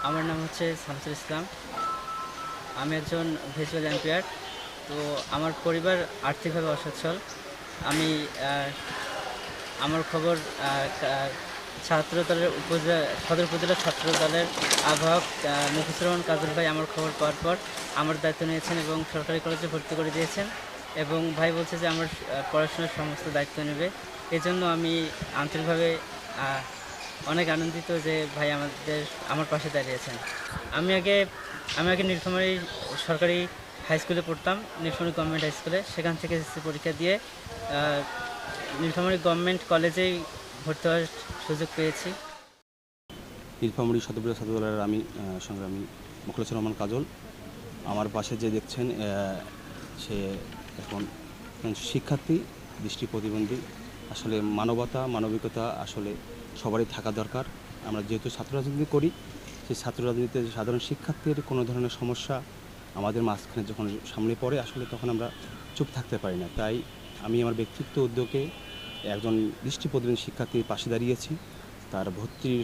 আমার নাম হচ্ছে শামসুল ইসলাম। আমি একজন ভিজুয়াল এম্পায়ার। তো আমার পরিবার আর্থিকভাবে অসচ্ছল। আমি আমার খবর ছাত্র দলের সদর উপজেলা ছাত্র দলের আহ্বায়ক মুখুসুর রহমান কাজল ভাই আমার খবর পাওয়ার পর আমার দায়িত্ব নিয়েছেন এবং সরকারি কলেজে ভর্তি করে দিয়েছেন এবং ভাই বলছে যে আমার পড়াশোনার সমস্ত দায়িত্ব নেবে। এজন্য আমি আন্তরিকভাবে অনেক আনন্দিত যে ভাই আমার পাশে দাঁড়িয়েছেন। আমি আগে আমি আগে নীলফামারী সরকারি হাই স্কুলে পড়তাম, নীলফামারী গভর্নমেন্ট হাই স্কুলে। সেখান থেকে এসএসসি পরীক্ষা দিয়ে নীলফামারী গভর্নমেন্ট কলেজেই ভর্তি হওয়ার সুযোগ পেয়েছি। নীলফামারী সদর ছাত্র দলের আমি সংগ্রামী মুখলেছুর রহমান কাজল। আমার পাশে যে দেখছেন সে এখন শিক্ষার্থী, দৃষ্টি প্রতিবন্ধী। আসলে মানবিকতা আসলে সবারই থাকা দরকার। আমরা যেহেতু ছাত্র রাজনীতি করি, সেই ছাত্র রাজনীতিতে সাধারণ শিক্ষার্থীর কোনো ধরনের সমস্যা আমাদের মাঝখানে যখন সামনে পড়ে আসলে তখন আমরা চুপ থাকতে পারি না। তাই আমি আমার ব্যক্তিত্ব উদ্যোগে একজন দৃষ্টি প্রতিবন্ধী শিক্ষার্থীর পাশে দাঁড়িয়েছি। তার ভর্তির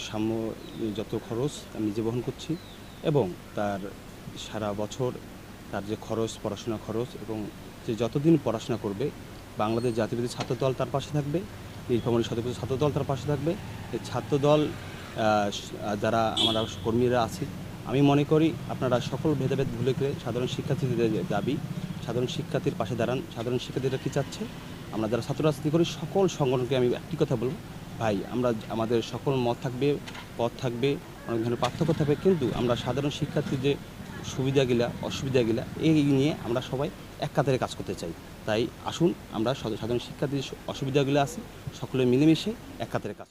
যত খরচ আমি নিজে বহন করছি এবং তার সারা বছর তার যে খরচ, পড়াশোনা খরচ এবং যে যতদিন পড়াশোনা করবে বাংলাদেশ জাতীয়তাবাদী ছাত্র দল তার পাশে থাকবে, নীলফামারী সদর ছাত্র দল তার পাশে থাকবে। এই ছাত্র দল যারা আমরা কর্মীরা আছি, আমি মনে করি আপনারা সকল ভেদাভেদ ভুলে করে সাধারণ শিক্ষার্থীদের দাবি, সাধারণ শিক্ষার্থীর পাশে দাঁড়ান। সাধারণ শিক্ষার্থীরা কী চাচ্ছে, আমরা যারা ছাত্র রাজনীতি করি সকল সংগঠনকে আমি একটি কথা বলব, ভাই আমাদের সকল মত থাকবে, পথ থাকবে, অনেক ধরনের পার্থক্য থাকবে, কিন্তু আমরা সাধারণ শিক্ষার্থীর যে সুবিধাগুলা অসুবিধাগুলা এই নিয়ে আমরা সবাই এক কাতারে কাজ করতে চাই। তাই আসুন আমরা সাধারণ শিক্ষার্থীর অসুবিধাগুলো আছে সকলে মিলেমিশে এক কাতারে কাজ করি।